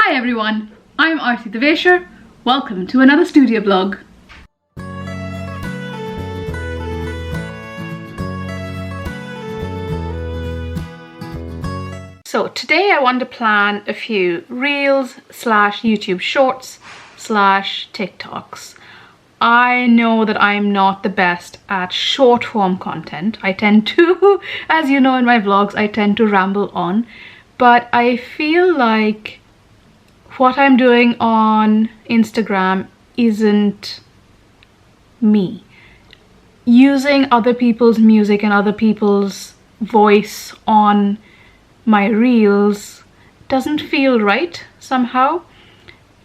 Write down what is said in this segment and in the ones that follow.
Hi everyone, I'm Aarti Deveshar. Welcome to another studio blog. So today I want to plan a few reels / YouTube shorts / TikToks. I know that I'm not the best at short form content. I tend to, as you know in my vlogs, I tend to ramble on. But I feel like what I'm doing on Instagram isn't me. Using other people's music and other people's voice on my reels doesn't feel right somehow.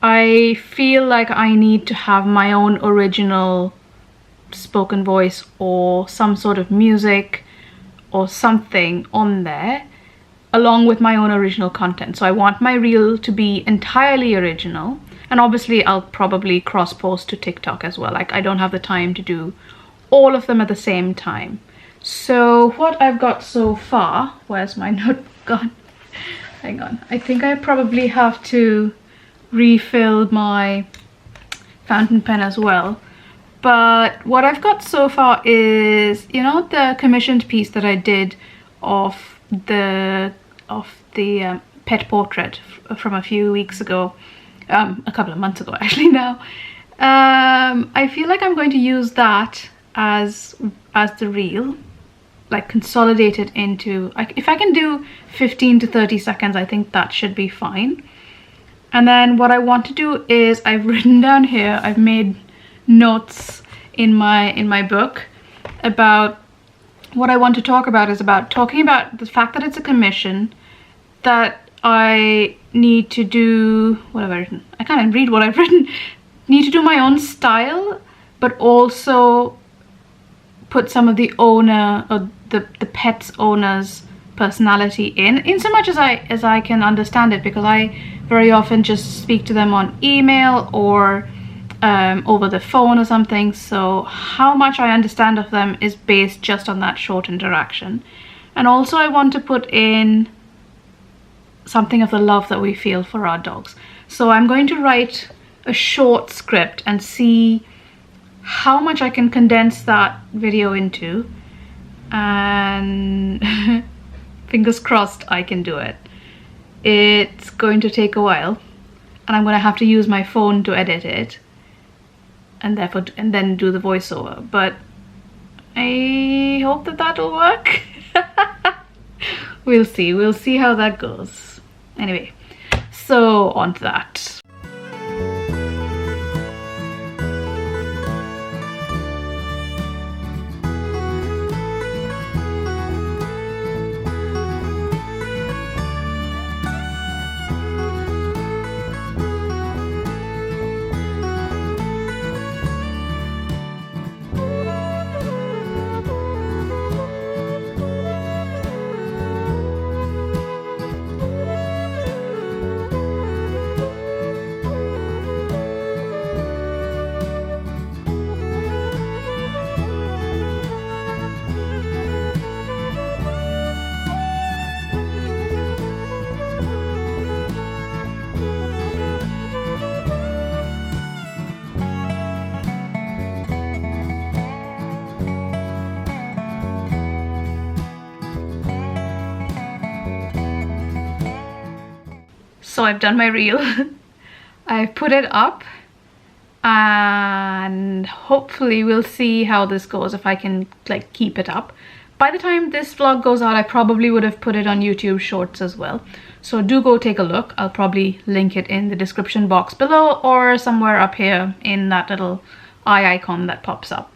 I feel like I need to have my own original spoken voice or some sort of music or something on there along with my own original content. So I want my reel to be entirely original, and obviously I'll probably cross post to TikTok as well. Like, I don't have the time to do all of them at the same time. So what I've got so far, where's my note gone? Hang on, I think I probably have to refill my fountain pen as well. But what I've got so far is, you know, the commissioned piece that I did of the pet portrait from a few weeks ago, a couple of months ago actually now. I feel like I'm going to use that as the reel, like consolidate it into, like, if I can do 15 to 30 seconds, I think that should be fine. And then what I want to do is, I've written down here, I've made notes in my book about what I want to talk about. Is about talking about the fact that it's a commission, that I need to do, what have I written? I can't even read what I've written. Need to do my own style, but also put some of the owner or the pet's owner's personality in so much as I can understand it, because I very often just speak to them on email or over the phone or something. So how much I understand of them is based just on that short interaction. And also I want to put in something of the love that we feel for our dogs. So I'm going to write a short script and see how much I can condense that video into, and fingers crossed I can do it. It's going to take a while, and I'm going to have to use my phone to edit it, and then do the voiceover. But I hope that that'll work. We'll see how that goes. Anyway, so on to that. So I've done my reel. I've put it up, and hopefully we'll see how this goes, if I can like keep it up. By the time this vlog goes out, I probably would have put it on YouTube Shorts as well. So do go take a look. I'll probably link it in the description box below or somewhere up here in that little eye icon that pops up.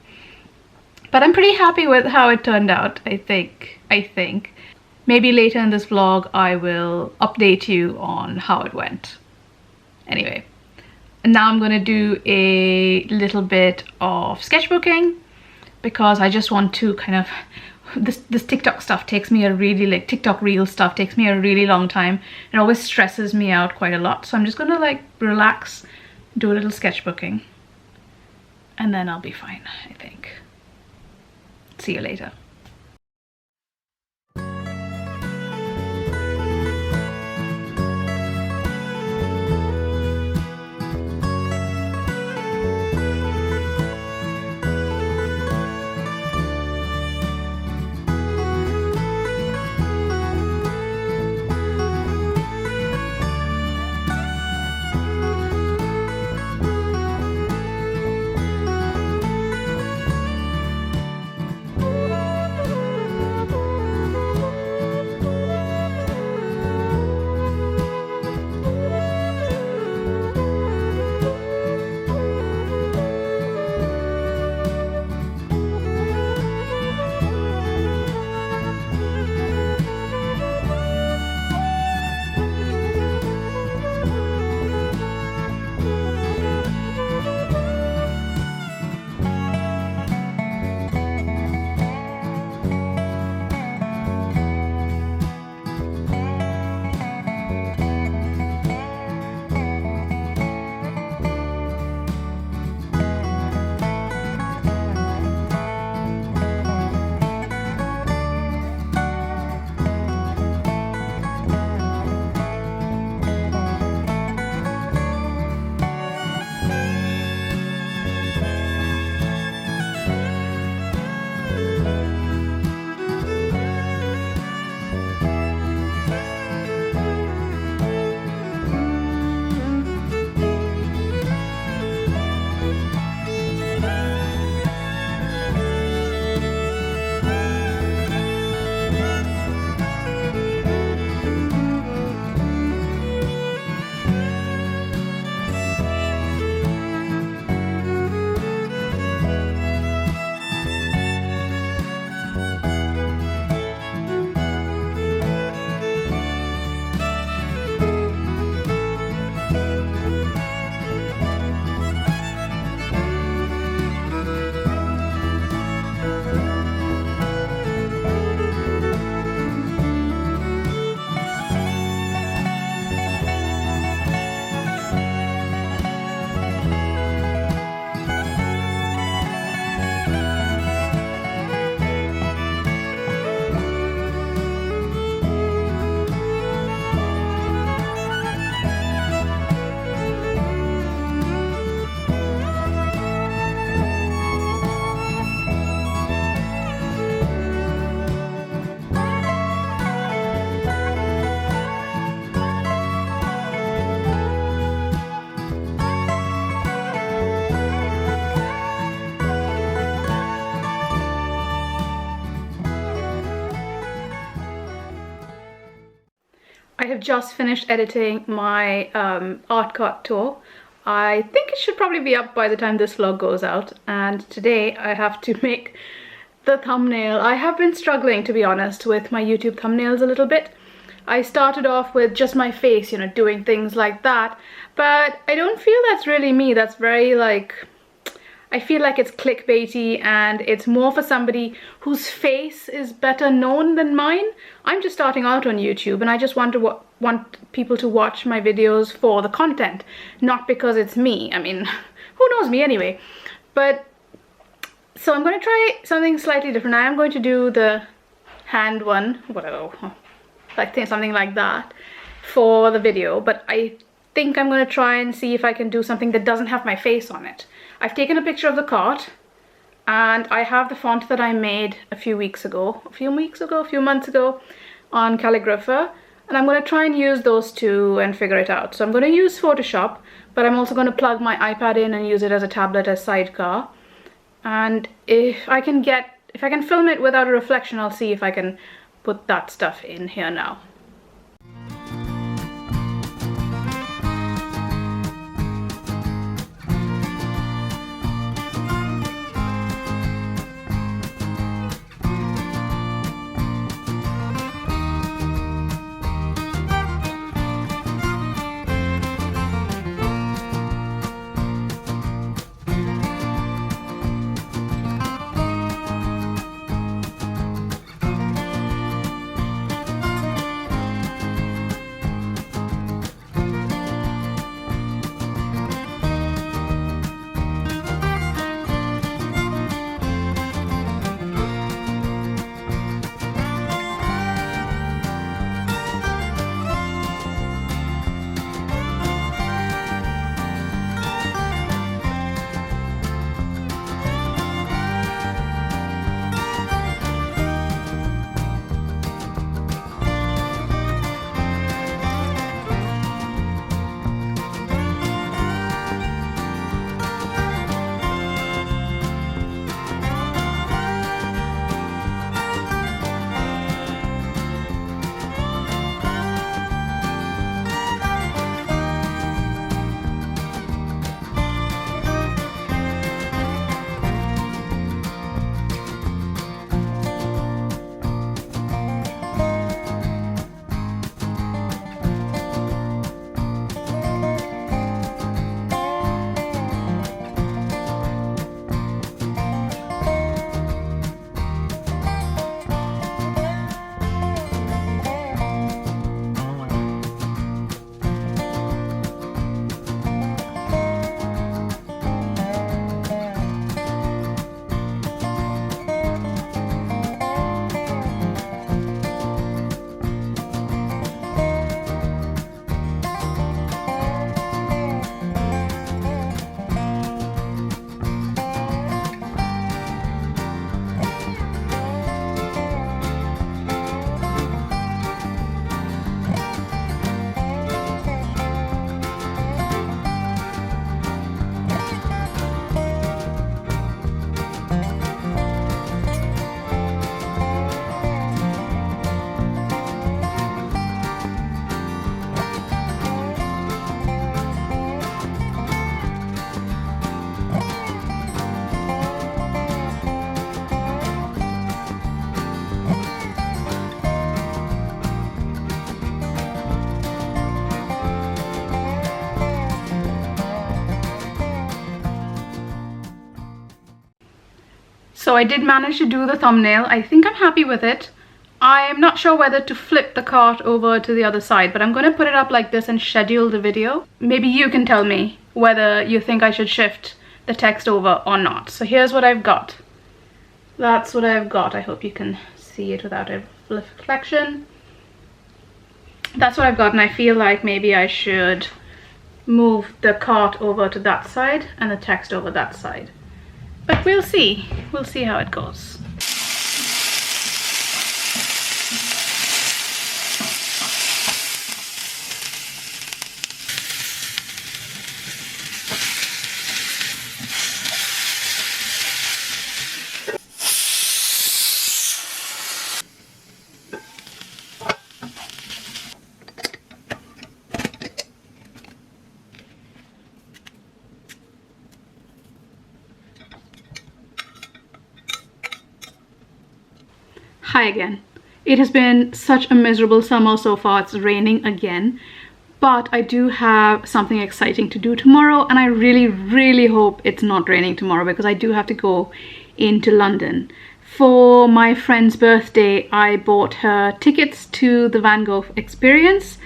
But I'm pretty happy with how it turned out, I think. Maybe later in this vlog I will update you on how it went. Anyway, now I'm gonna do a little bit of sketchbooking, because I just want to kind of, this TikTok stuff takes me a really, like TikTok reel stuff takes me a really long time. It always stresses me out quite a lot. So I'm just gonna like relax, do a little sketchbooking, and then I'll be fine, I think. See you later. have just finished editing my art cart tour. I think it should probably be up by the time this vlog goes out, and today I have to make the thumbnail. I have been struggling, to be honest, with my YouTube thumbnails a little bit. I started off with just my face, you know, doing things like that, but I don't feel that's really me. That's very like, I feel like it's clickbaity and it's more for somebody whose face is better known than mine. I'm just starting out on YouTube and I just want people to watch my videos for the content, not because it's me. I mean, who knows me anyway? But so I'm going to try something slightly different. I am going to do the hand one, whatever, like something like that for the video, but I think I'm going to try and see if I can do something that doesn't have my face on it. I've taken a picture of the cart and I have the font that I made a few months ago on Calligrapher, and I'm going to try and use those two and figure it out. So I'm going to use Photoshop, but I'm also going to plug my iPad in and use it as a tablet as sidecar. And if I can film it without a reflection, I'll see if I can put that stuff in here now. So I did manage to do the thumbnail. I think I'm happy with it. I'm not sure whether to flip the cart over to the other side, but I'm going to put it up like this and schedule the video. Maybe you can tell me whether you think I should shift the text over or not. So here's what I've got. That's what I've got. I hope you can see it without a reflection. That's what I've got, and I feel like maybe I should move the cart over to that side and the text over that side. But we'll see how it goes. Hi again. It has been such a miserable summer so far. It's raining again. But I do have something exciting to do tomorrow, and I really hope it's not raining tomorrow because I do have to go into London. For my friend's birthday, I bought her tickets to the Van Gogh experience,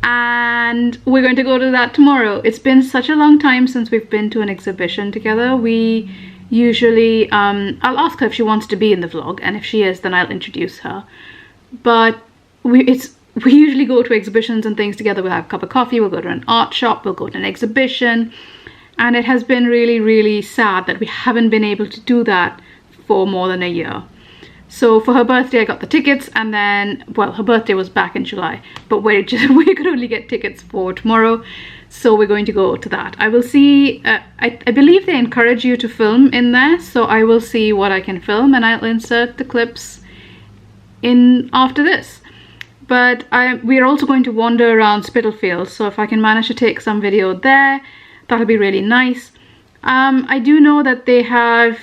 and we're going to go to that tomorrow. It's been such a long time since we've been to an exhibition together. We usually, I'll ask her if she wants to be in the vlog, and if she is, then I'll introduce her. But we usually go to exhibitions and things together. We'll have a cup of coffee, we'll go to an art shop, we'll go to an exhibition, and it has been really sad that we haven't been able to do that for more than a year. So for her birthday I got the tickets, and then, well, her birthday was back in July, but we could only get tickets for tomorrow, so we're going to go to that. I will see, I believe they encourage you to film in there, so I will see what I can film and I'll insert the clips in after this. But we are also going to wander around Spitalfields, so if I can manage to take some video there, that'll be really nice. I do know that they have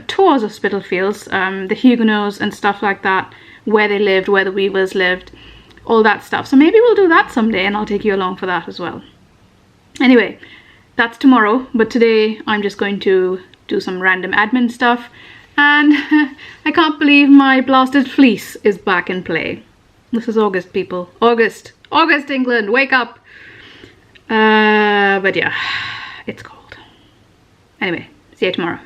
tours of Spitalfields, the Huguenots and stuff like that, where they lived, where the weavers lived, all that stuff. So maybe we'll do that someday and I'll take you along for that as well. Anyway, that's tomorrow, but today I'm just going to do some random admin stuff, and I can't believe my blasted fleece is back in play. This is August, people. August, England, wake up. But yeah, it's cold. Anyway, see you tomorrow.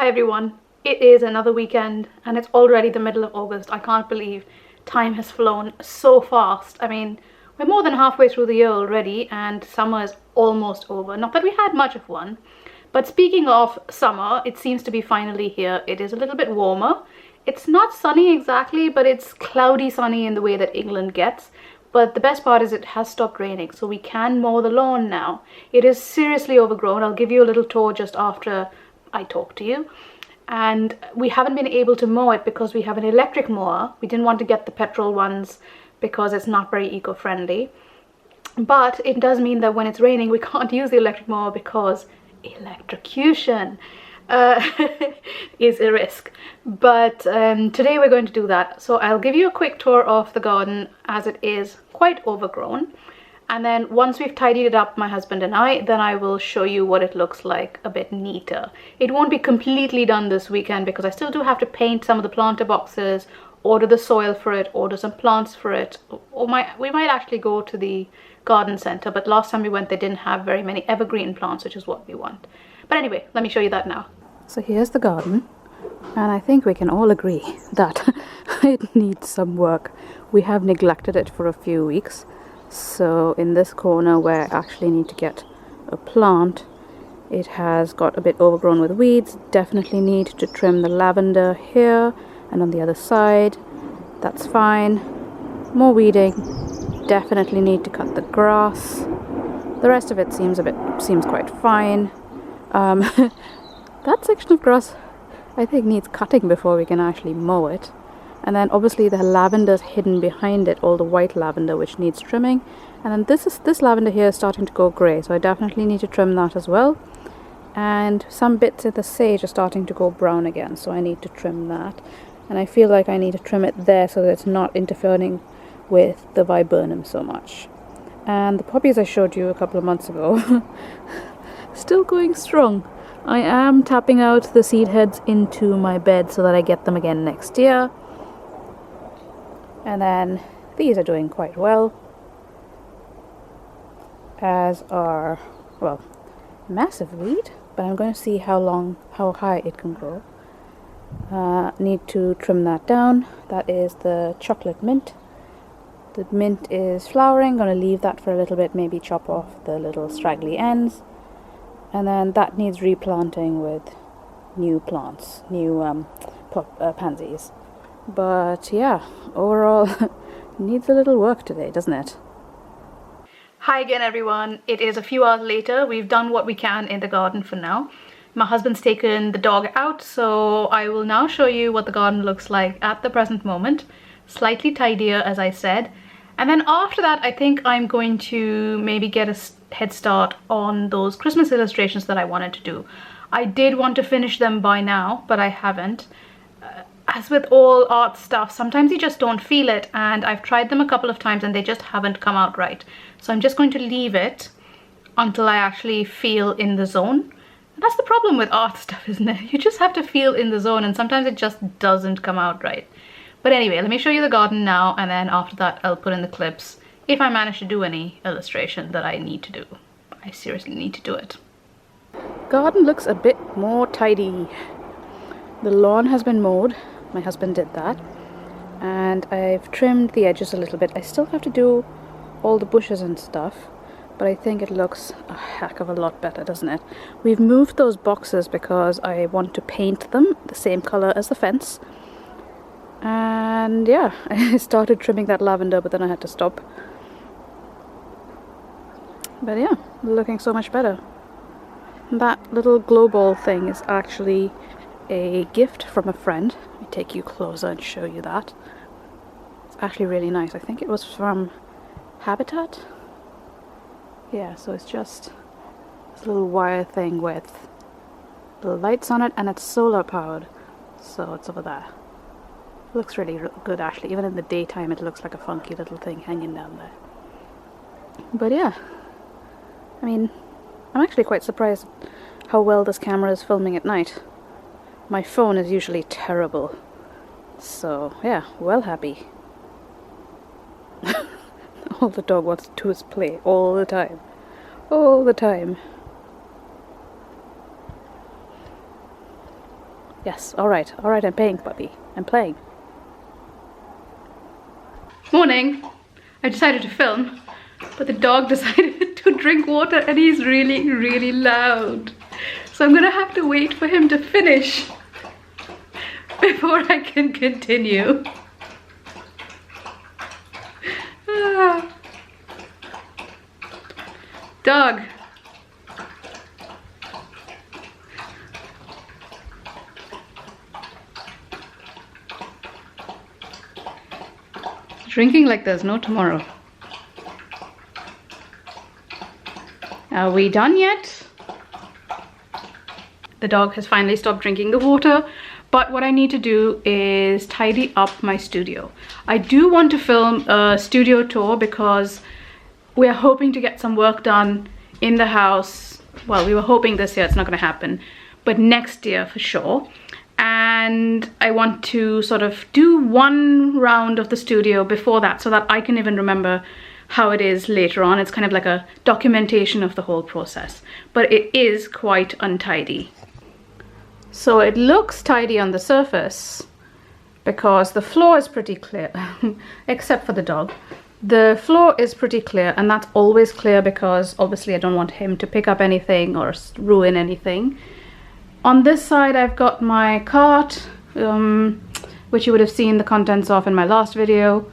Hi everyone, it is another weekend and it's already the middle of August. I can't believe time has flown so fast. I mean, we're more than halfway through the year already and summer is almost over. Not that we had much of one, but speaking of summer, it seems to be finally here. It is a little bit warmer. It's not sunny exactly, but it's cloudy sunny in the way that England gets. But the best part is it has stopped raining, so we can mow the lawn now. It is seriously overgrown. I'll give you a little tour just after I talk to you. And we haven't been able to mow it because we have an electric mower. We didn't want to get the petrol ones because it's not very eco-friendly. But it does mean that when it's raining, we can't use the electric mower because electrocution is a risk. But today we're going to do that. So I'll give you a quick tour of the garden as it is quite overgrown. And then once we've tidied it up, my husband and I, then I will show you what it looks like a bit neater. It won't be completely done this weekend because I still do have to paint some of the planter boxes, order the soil for it, order some plants for it. Or we might actually go to the garden center, but last time we went they didn't have very many evergreen plants, which is what we want. But anyway, let me show you that now. So here's the garden, and I think we can all agree that it needs some work. We have neglected it for a few weeks. So in this corner where I actually need to get a plant, it has got a bit overgrown with weeds. Definitely need to trim the lavender here and on the other side. That's fine. More weeding. Definitely need to cut the grass. The rest of it seems quite fine. That section of grass I think needs cutting before we can actually mow it. And then obviously the lavender's hidden behind it, all the white lavender which needs trimming. And then this lavender here is starting to go grey, so I definitely need to trim that as well. And some bits of the sage are starting to go brown again, so I need to trim that. And I feel like I need to trim it there so that it's not interfering with the viburnum so much. And the poppies I showed you a couple of months ago, still going strong. I am tapping out the seed heads into my bed so that I get them again next year. And then these are doing quite well, as are, well, massive weed, but I'm going to see how high it can grow. Need to trim that down. That is the chocolate mint. The mint is flowering. Going to leave that for a little bit, maybe chop off the little straggly ends. And then that needs replanting with new plants, new pansies. But yeah, overall needs a little work today, doesn't it? Hi again everyone. It is a few hours later. We've done what we can in the garden for now. My husband's taken the dog out, so I will now show you what the garden looks like at the present moment. Slightly tidier, as I said. And then after that, I think I'm going to maybe get a head start on those Christmas illustrations that I wanted to do. I did want to finish them by now, but I haven't. As with all art stuff, sometimes you just don't feel it, and I've tried them a couple of times and they just haven't come out right. So I'm just going to leave it until I actually feel in the zone. And that's the problem with art stuff, isn't it? You just have to feel in the zone and sometimes it just doesn't come out right. But anyway, let me show you the garden now, and then after that I'll put in the clips if I manage to do any illustration that I need to do. I seriously need to do it. Garden looks a bit more tidy. The lawn has been mowed. My husband did that, and I've trimmed the edges a little bit. I still have to do all the bushes and stuff, but I think it looks a heck of a lot better, doesn't it? We've moved those boxes because I want to paint them the same color as the fence. And yeah, I started trimming that lavender, but then I had to stop. But yeah, looking so much better. That little glow ball thing is actually a gift from a friend. Let me take you closer and show you that. It's actually really nice. I think it was from Habitat. Yeah, so it's just this little wire thing with little lights on it, and it's solar powered. So it's over there. It looks really good actually. Even in the daytime it looks like a funky little thing hanging down there. But yeah, I mean, I'm actually quite surprised how well this camera is filming at night. My phone is usually terrible. So yeah, well happy. All the dog wants to do is play all the time. All the time. Yes, alright, I'm paying, puppy. I'm playing. Morning. I decided to film, but the dog decided to drink water and he's really, really loud. So I'm gonna have to wait for him to finish before I can continue. Dog. Drinking like there's no tomorrow. Are we done yet? The dog has finally stopped drinking the water, but what I need to do is tidy up my studio. I do want to film a studio tour because we're hoping to get some work done in the house. Well, we were hoping this year, it's not going to happen, but next year for sure. And I want to sort of do one round of the studio before that so that I can even remember how it is later on. It's kind of like a documentation of the whole process, but it is quite untidy. So it looks tidy on the surface because the floor is pretty clear, except for the dog. The floor is pretty clear, and that's always clear because obviously I don't want him to pick up anything or ruin anything. On this side I've got my cart, which you would have seen the contents of in my last video.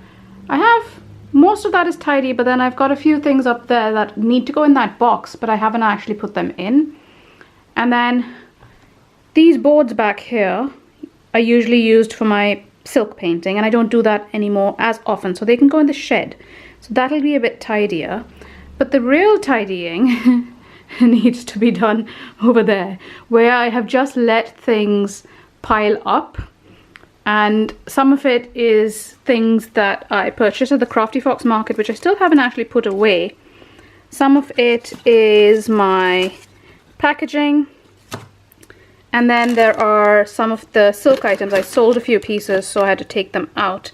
Most of that is tidy, but then I've got a few things up there that need to go in that box, but I haven't actually put them in. And then these boards back here are usually used for my silk painting, and I don't do that anymore as often, so they can go in the shed. So that'll be a bit tidier. But the real tidying needs to be done over there, where I have just let things pile up. And some of it is things that I purchased at the Crafty Fox Market, which I still haven't actually put away. Some of it is my packaging. And then there are some of the silk items. I sold a few pieces, so I had to take them out.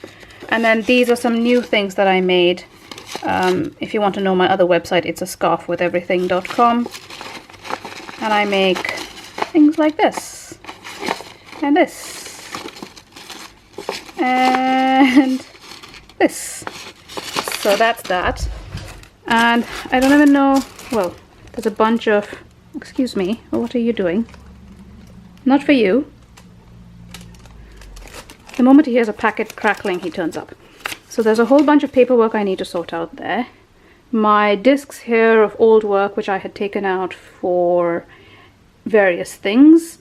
And then these are some new things that I made. If you want to know my other website, it's ascarfwitheverything.com. And I make things like this. And this. And this. So that's that. And I don't even know, well, there's a bunch of, excuse me, what are you doing? Not for you. The moment he hears a packet crackling, he turns up. So there's a whole bunch of paperwork I need to sort out there. My discs here of old work, which I had taken out for various things.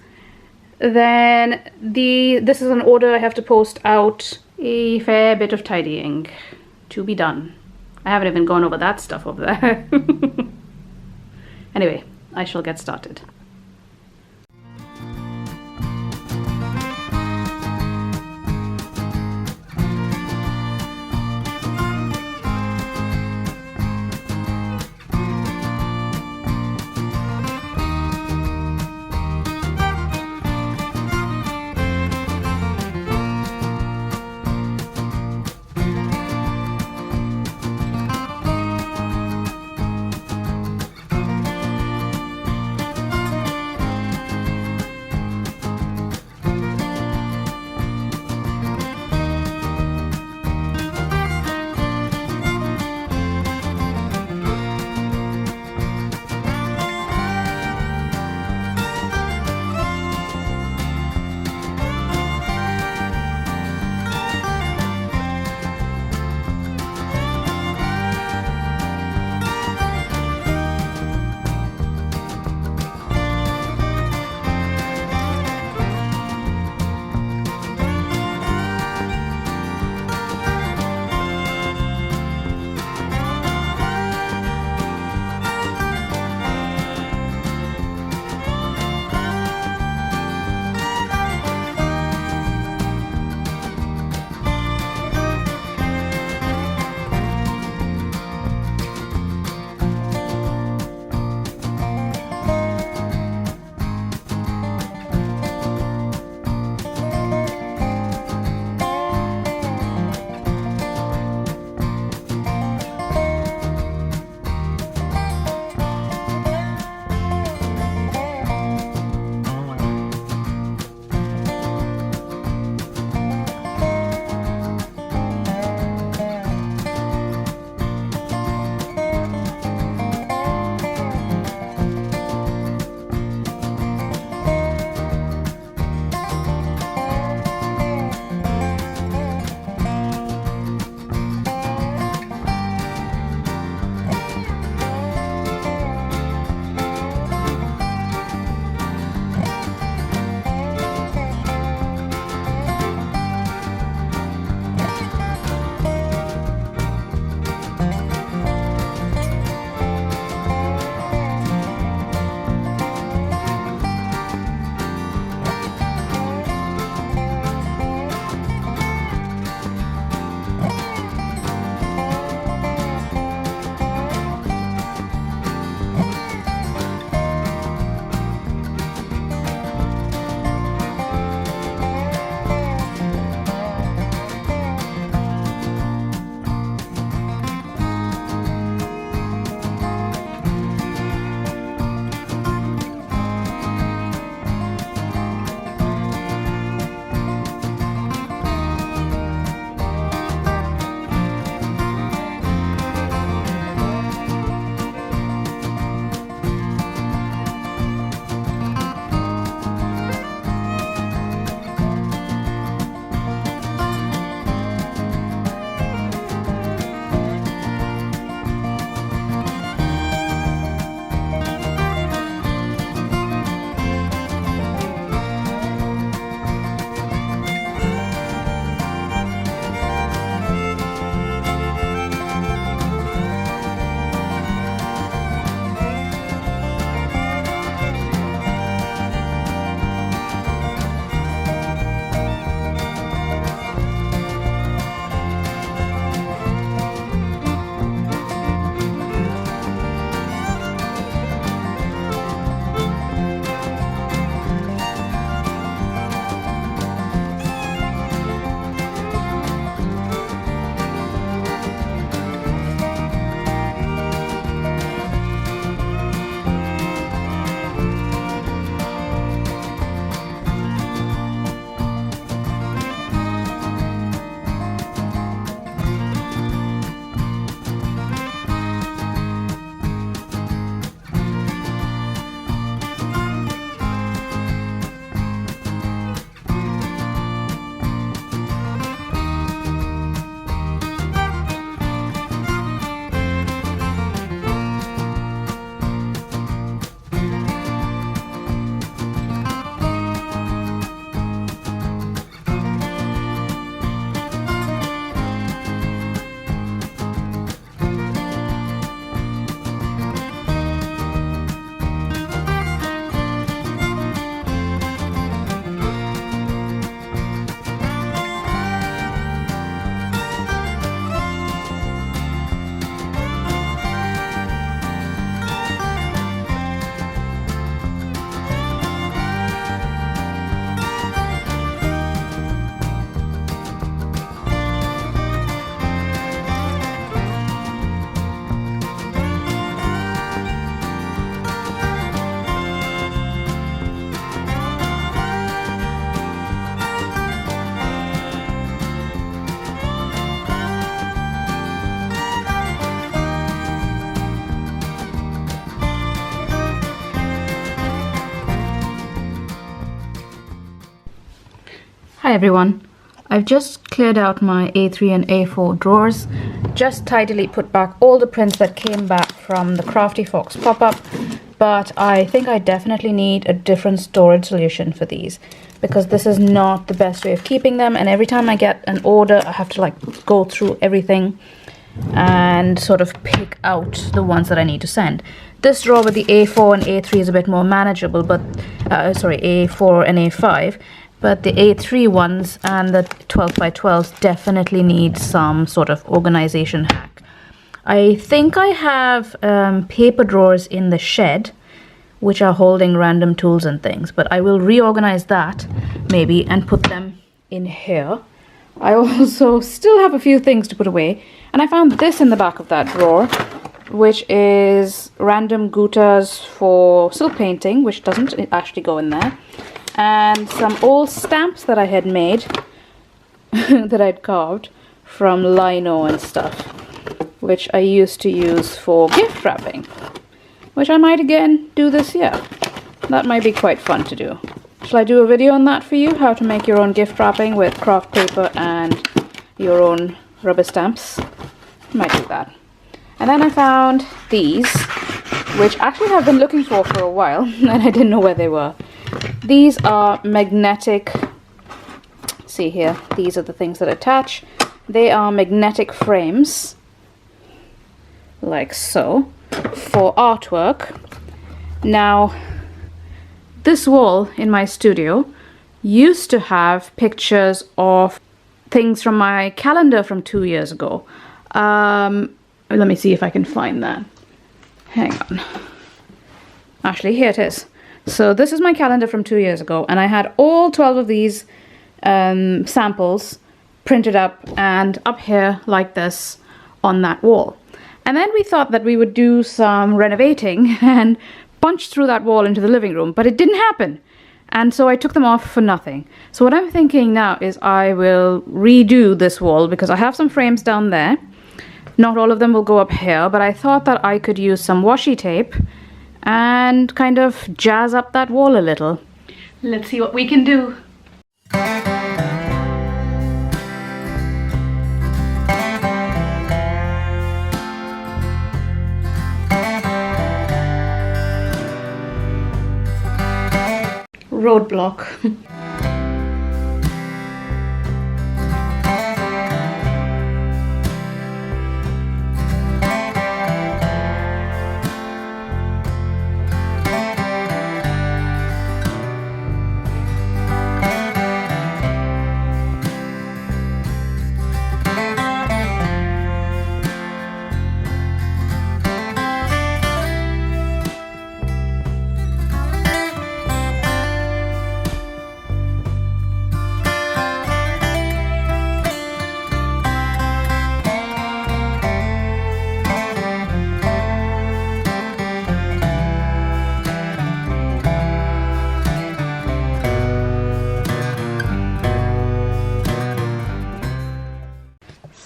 Then this is an order I have to post out. A fair bit of tidying to be done. I haven't even gone over that stuff over there. Anyway, I shall get started. Hi everyone. I've just cleared out my A3 and A4 drawers, just tidily put back all the prints that came back from the Crafty Fox pop-up, but I think I definitely need a different storage solution for these because this is not the best way of keeping them, and every time I get an order I have to like go through everything and sort of pick out the ones that I need to send. This drawer with the A4 and A3 is a bit more manageable, but sorry, A4 and A5. But the A3 ones and the 12 by 12s definitely need some sort of organization hack. I think I have paper drawers in the shed which are holding random tools and things, but I will reorganize that maybe and put them in here. I also still have a few things to put away, and I found this in the back of that drawer, which is random goutas for silk painting, which doesn't actually go in there, and some old stamps that I had made that I'd carved from lino and stuff, which I used to use for gift wrapping, which I might again do this year. That might be quite fun to do. Shall I do a video on that for you, how to make your own gift wrapping with craft paper and your own rubber stamps? Might do that. And then I found these, which actually I've been looking for a while and I didn't know where they were. These are magnetic, see here, these are the things that attach. They are magnetic frames, like so, for artwork. Now, this wall in my studio used to have pictures of things from my calendar from 2 years ago. Let me see if I can find that. Hang on. Actually, here it is. So this is my calendar from 2 years ago, and I had all 12 of these samples printed up and up here like this on that wall. And then we thought that we would do some renovating and punch through that wall into the living room, but it didn't happen. And so I took them off for nothing. So what I'm thinking now is I will redo this wall because I have some frames down there. Not all of them will go up here, but I thought that I could use some washi tape and kind of jazz up that wall a little. Let's see what we can do. Roadblock.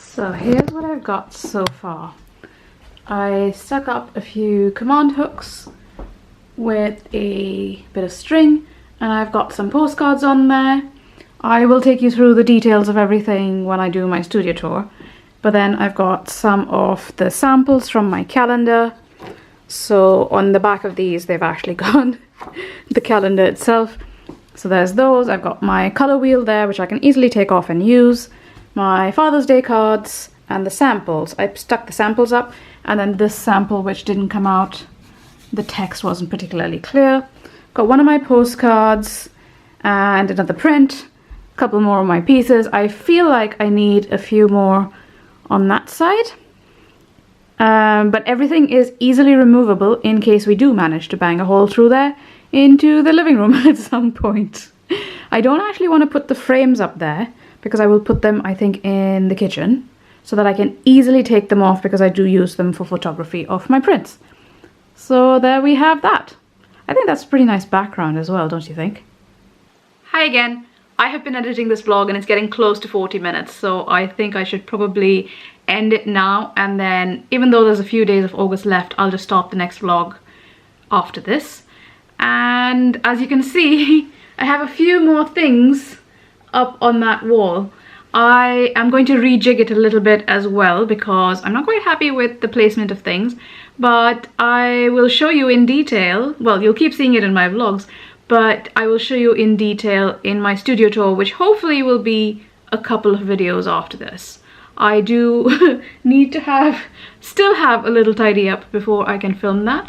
So here's what I've got so far. I stuck up a few command hooks with a bit of string, and I've got some postcards on there. I will take you through the details of everything when I do my studio tour, but then I've got some of the samples from my calendar. So on the back of these they've actually got the calendar itself. So there's those. I've got my color wheel there, which I can easily take off and use. My Father's Day cards and the samples. I stuck the samples up, and then this sample which didn't come out, the text wasn't particularly clear. Got one of my postcards and another print, a couple more of my pieces. I feel like I need a few more on that side, but everything is easily removable in case we do manage to bang a hole through there into the living room at some point. I don't actually want to put the frames up there because I will put them, I think, in the kitchen so that I can easily take them off because I do use them for photography of my prints. So there we have that. I think that's a pretty nice background as well, don't you think? Hi again. I have been editing this vlog and it's getting close to 40 minutes, so I think I should probably end it now, and then even though there's a few days of August left, I'll just start the next vlog after this. And as you can see, I have a few more things up on that wall. I am going to rejig it a little bit as well because I'm not quite happy with the placement of things, but I will show you in detail. Well, you'll keep seeing it in my vlogs, but I will show you in detail in my studio tour, which hopefully will be a couple of videos after this. I do need to still have a little tidy up before I can film that,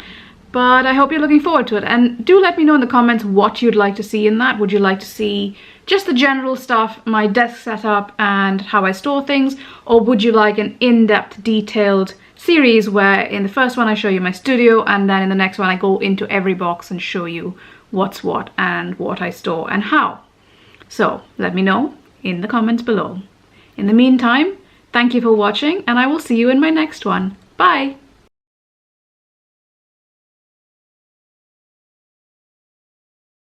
but I hope you're looking forward to it. And do let me know in the comments what you'd like to see in that. Would you like to see just the general stuff, my desk setup and how I store things, or would you like an in-depth detailed series where in the first one I show you my studio and then in the next one I go into every box and show you what's what and what I store and how? So let me know in the comments below. In the meantime, thank you for watching and I will see you in my next one. Bye!